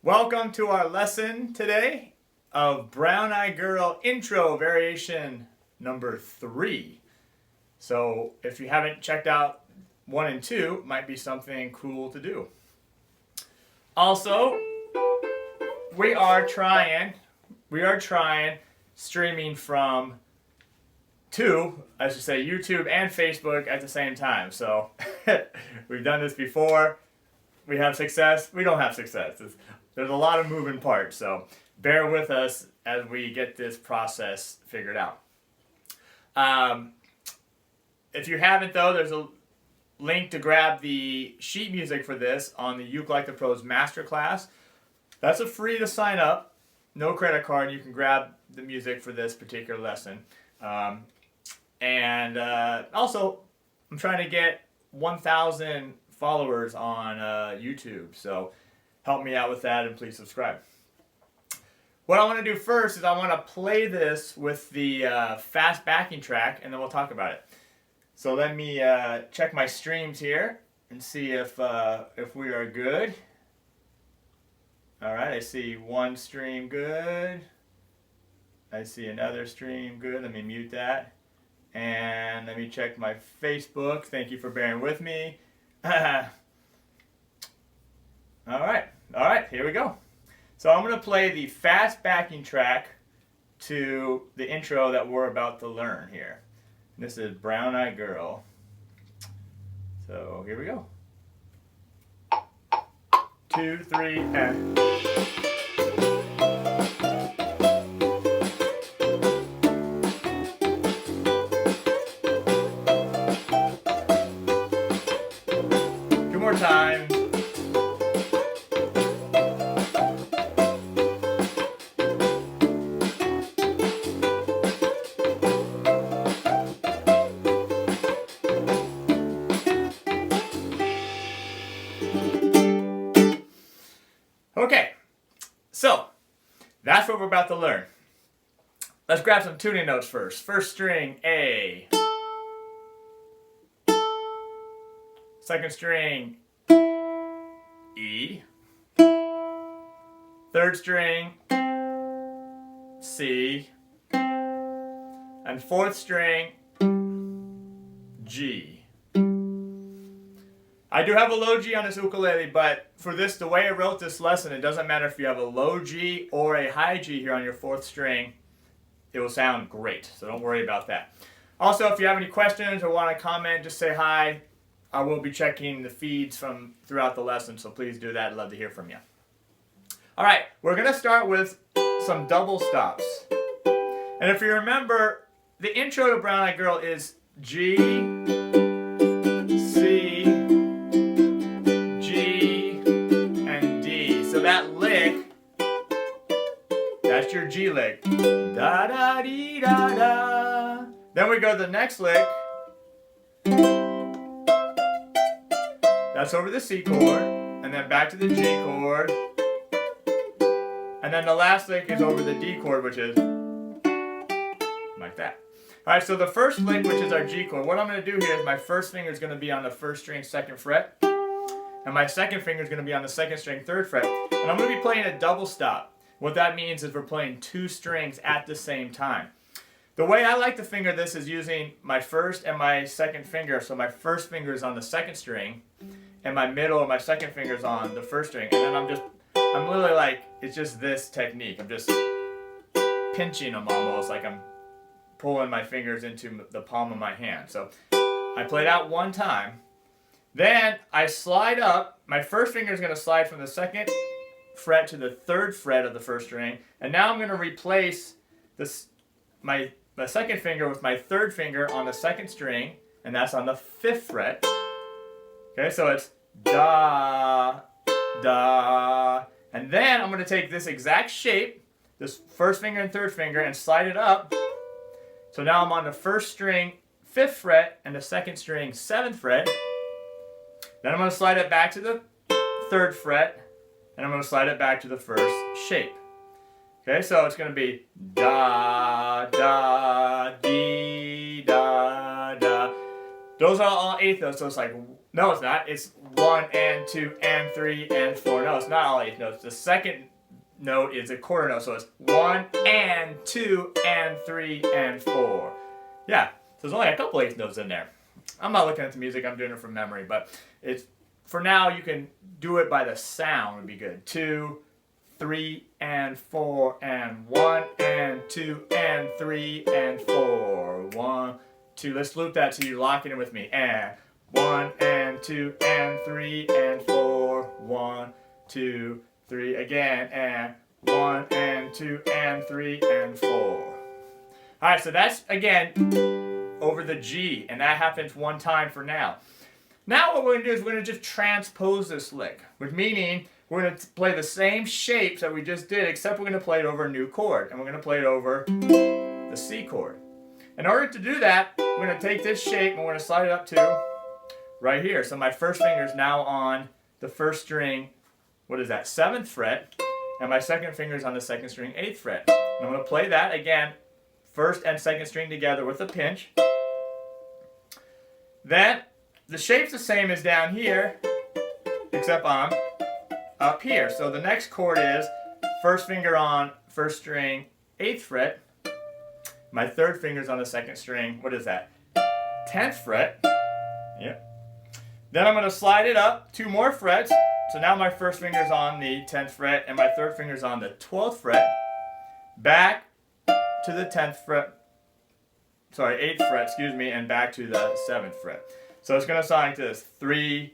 Welcome to our lesson today of Brown Eyed Girl intro variation number 3. So if you haven't checked out 1 and 2, it might be something cool to do. Also, we are trying streaming from YouTube and Facebook at the same time. So we've done this before. We have success. We don't have success. There's a lot of moving parts, so bear with us as we get this process figured out. If you haven't, though, there's a link to grab the sheet music for this on the Ukulele Like the Pros Masterclass. That's a free to sign up, no credit card. You can grab the music for this particular lesson. Also, I'm trying to get 1,000 followers on YouTube, so help me out with that and please subscribe. What I want to do first is I want to play this with the fast backing track, and then we'll talk about it. So let me check my streams here and see if we are good. All right, I see one stream good. I see another stream good. Let me mute that. And let me check my Facebook. Thank you for bearing with me. All right, here we go. So I'm going to play the fast backing track to the intro that we're about to learn here. This is Brown Eyed Girl. So here we go. 2, 3, and... Two more times. Okay, so that's what we're about to learn. Let's grab some tuning notes first. First string, A. Second string, E. Third string, C. And fourth string, G. I do have a low G on this ukulele, but for this, the way I wrote this lesson, it doesn't matter if you have a low G or a high G here on your fourth string. It will sound great, so don't worry about that. Also, if you have any questions or want to comment, just say hi. I will be checking the feeds from throughout the lesson, so please do that. I'd love to hear from you. All right, we're going to start with some double stops. And if you remember, the intro to Brown Eyed Girl is G, C, G, and D. So that lick, that's your G lick. Da da dee da da. Then we go to the next lick. That's over the C chord, and then back to the G chord. And then the last lick is over the D chord, which is like that. All right, so the first lick, which is our G chord, what I'm going to do here is my first finger is going to be on the first string, 2nd fret. And my second finger is going to be on the 2nd string, 3rd fret. And I'm going to be playing a double stop. What that means is we're playing 2 strings at the same time. The way I like to finger this is using my first and my second finger. So my first finger is on the 2nd string, and my middle and my second finger is on the 1st string. And then I'm literally like, it's just this technique. I'm just pinching them almost, like I'm pulling my fingers into the palm of my hand. So I play that one time. Then I slide up. My first finger is going to slide from the 2nd fret to the 3rd fret of the 1st string. And now I'm going to replace my second finger with my 3rd finger on the 2nd string. And that's on the 5th fret. Okay, so it's da, da. And then I'm going to take this exact shape, this 1st finger and 3rd finger, and slide it up. So now I'm on the 1st string, 5th fret, and the 2nd string, 7th fret. Then I'm going to slide it back to the 3rd fret, and I'm going to slide it back to the 1st shape. Okay, so it's going to be da, da, dee, da, da. Those are all eighth notes, so it's like No, it's not. It's 1 and 2 and 3 and 4. No, it's not all 8 notes. The second note is a quarter note, so it's 1 and 2 and 3 and 4. Yeah, so there's only a couple 8 notes in there. I'm not looking at the music, I'm doing it from memory, but it's for now you can do it by the sound would be good. 2, 3 and 4 and 1 and 2 and 3 and 4. 1, 2. Let's loop that till you lock it in with me. And 1 and 2 and 3 and 4. 1, 2, 3 again. And 1 and 2 and 3 and 4. Alright, so that's again over the G, and that happens one time for now. Now what we're going to do is we're going to just transpose this lick, which meaning we're going to play the same shapes that we just did, except we're going to play it over a new chord, and we're going to play it over the C chord. In order to do that, we're going to take this shape and we're going to slide it up to right here. So my first finger is now on the first string, what is that, 7th fret, and my second finger is on the second string, 8th fret. And I'm going to play that again, first and second string together with a pinch. Then the shape's the same as down here, except I'm up here. So the next chord is first finger on first string, 8th fret. My third finger's on the second string, what is that, 10th fret. Yep. Then I'm going to slide it up 2 more frets. So now my first finger's on the 10th fret and my third finger's on the 12th fret. Back to the 10th fret, 8th fret, and back to the 7th fret. So it's going to sound like this: 3,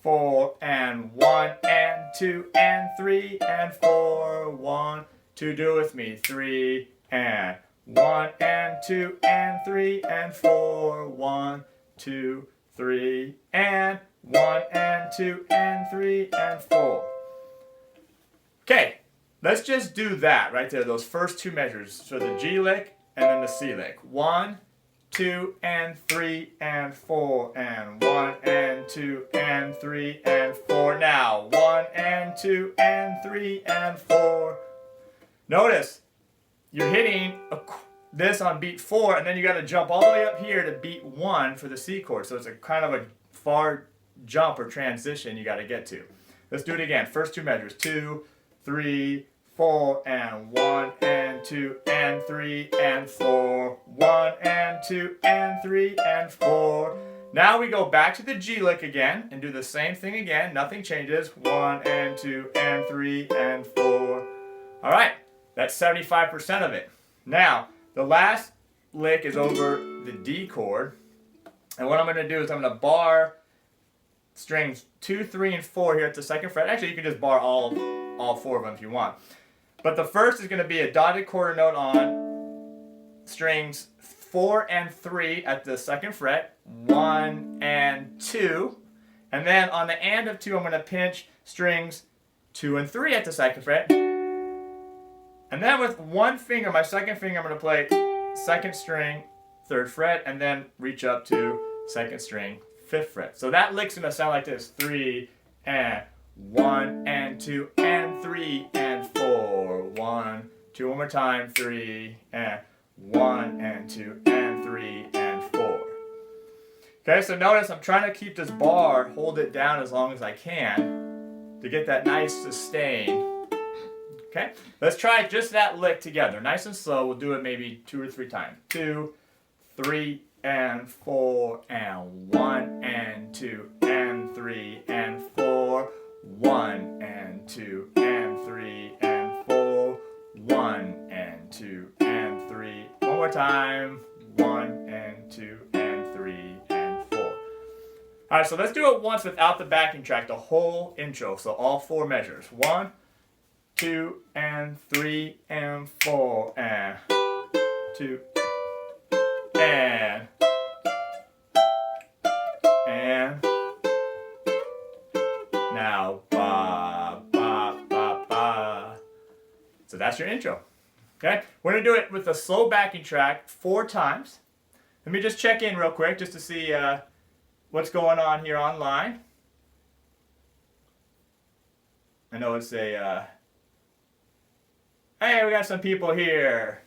4, and 1, and 2, and 3, and 4, 1, 2, do it with me, 3, and 1, and 2, and 3, and 4, 1, 2, 3, and 1, and 2, and 3, and 4. Okay, let's just do that right there, those first 2 measures. So the G lick and then the C lick. 1, 2, and 3, and 4, and 1, and 2, and 3, and 4. Now, 1, and 2, and 3, and 4. Notice, you're hitting this on beat 4, and then you got to jump all the way up here to beat 1 for the C chord. So it's a kind of a far jump or transition you got to get to. Let's do it again. First 2 measures: 2, 3, 4, and 1, and 2, and 3, and 4. 1, and 2, and 3, and 4. Now we go back to the G lick again and do the same thing again. Nothing changes. 1, and 2, and 3, and 4. All right, that's 75% of it. Now, the last lick is over the D chord. And what I'm going to do is I'm going to bar strings 2, 3, and 4 here at the 2nd fret. Actually, you can just bar all 4 of them if you want. But the first is going to be a dotted quarter note on strings 4 and 3 at the 2nd fret, 1 and 2. And then on the and of 2, I'm going to pinch strings 2 and 3 at the 2nd fret. And then with one finger, my second finger, I'm going to play 2nd string, 3rd fret, and then reach up to 2nd string, 5th fret. So that lick's going to sound like this: 3 and 1 and 2 and 3 and 4. 1, 2, one more time. 3 and 1 and 2 and 3 and 4. Okay, so notice I'm trying to keep this bar, hold it down as long as I can to get that nice sustain. Okay, let's try just that lick together, nice and slow. We'll do it maybe 2 or 3 times. 2, 3, and 4, and 1, and 2, and 3, and 4. 1, and 2, and 3, and 4. 1, and 2, and 3. One more time. 1, and 2, and 3, and 4. All right, so let's do it once without the backing track, the whole intro. So all 4 measures. 1, 2, and 3, and 4, and 2, and now ba ba ba ba. So that's your intro. Okay, we're gonna do it with a slow backing track 4 times. Let me just check in real quick just to see what's going on here online. I know it's a hey, we got some people here.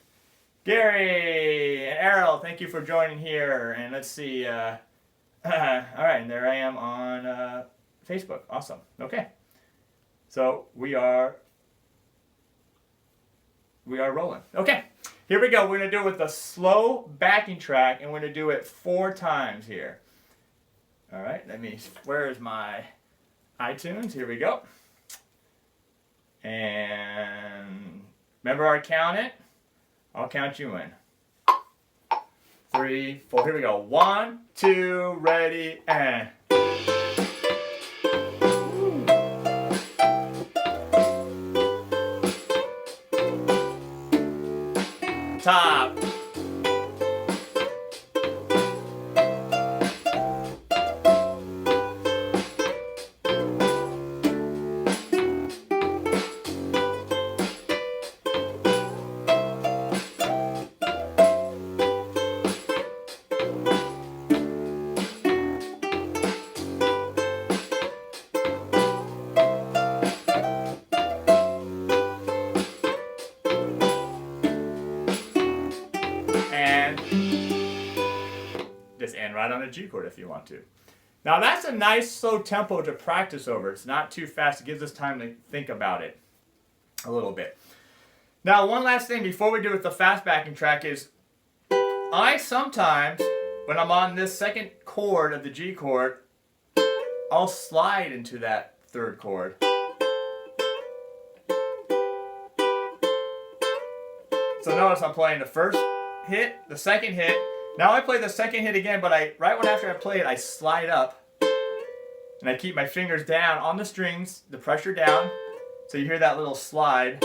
Gary and Errol, thank you for joining here. And let's see, All right, and there I am on Facebook. Awesome. Okay. So we are rolling. Okay. Here we go. We're going to do it with a slow backing track, and we're going to do it 4 times here. All right. Where is my iTunes? Here we go. And remember I count it? I'll count you in. 3, 4. Here we go. 1, 2, ready, and. Top. Just end right on a G chord if you want to. Now that's a nice slow tempo to practice over. It's not too fast. It gives us time to think about it a little bit. Now one last thing before we do with the fast backing track is I sometimes, when I'm on this second chord of the G chord, I'll slide into that third chord. So notice I'm playing the first hit, the second hit. Now I play the second hit again, but right after I play it, I slide up. And I keep my fingers down on the strings, the pressure down. So you hear that little slide.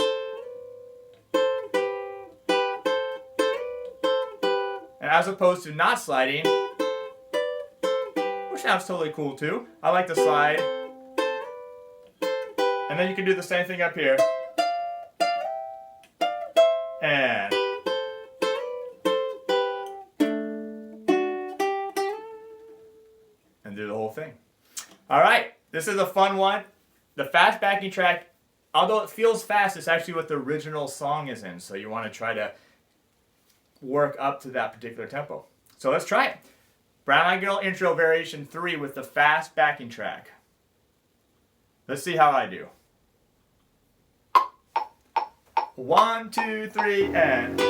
And as opposed to not sliding, which sounds totally cool too. I like to slide. And then you can do the same thing up here. And do the whole thing. All right, this is a fun one. The fast backing track, although it feels fast, it's actually what the original song is in. So you want to try to work up to that particular tempo. So let's try it. Brown Eyed Girl intro variation 3 with the fast backing track. Let's see how I do. 1, 2, 3, and.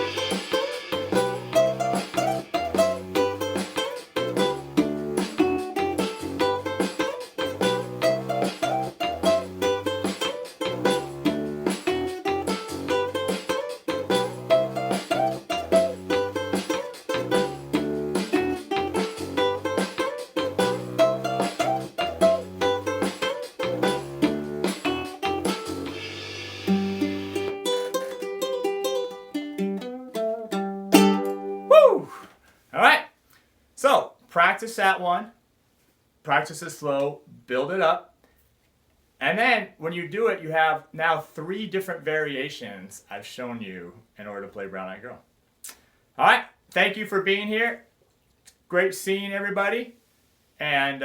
All right, so practice that one, practice it slow, build it up, and then when you do it, you have now 3 different variations I've shown you in order to play Brown Eyed Girl. All right, thank you for being here. Great seeing everybody, and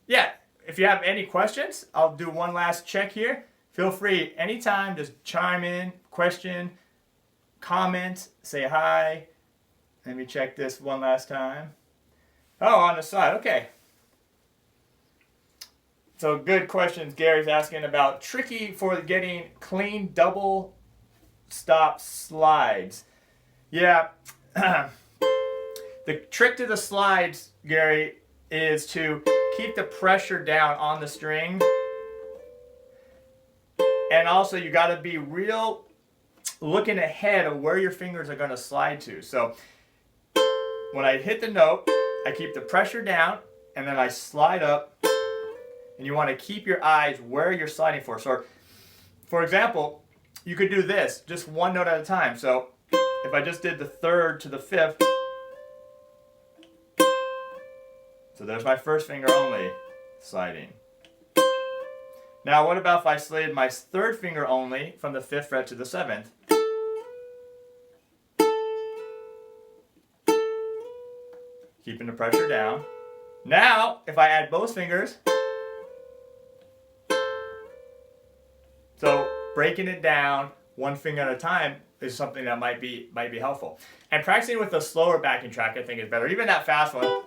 yeah, if you have any questions, I'll do one last check here. Feel free anytime, just chime in, question, comment, say hi. Let me check this one last time. Oh, on the side. Okay. So good questions. Gary's asking about tricky for getting clean double stop slides. Yeah. The trick to the slides, Gary, is to keep the pressure down on the string. And also you got to be real looking ahead of where your fingers are going to slide to. So when I hit the note, I keep the pressure down, and then I slide up, and you want to keep your eyes where you're sliding for. So, for example, you could do this, just one note at a time. So, if I just did the 3rd to the 5th, so there's my first finger only sliding. Now, what about if I slid my 3rd finger only from the 5th fret to the 7th? Keeping the pressure down. Now, if I add both fingers, so breaking it down one finger at a time is something that might be helpful. And practicing with a slower backing track, I think, is better. Even that fast one.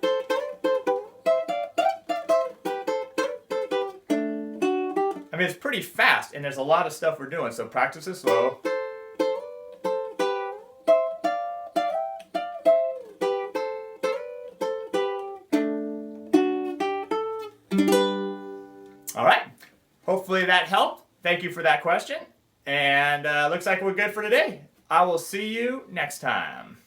mean, it's pretty fast, and there's a lot of stuff we're doing, so practice it slow. All right. Hopefully that helped. Thank you for that question. And looks like we're good for today. I will see you next time.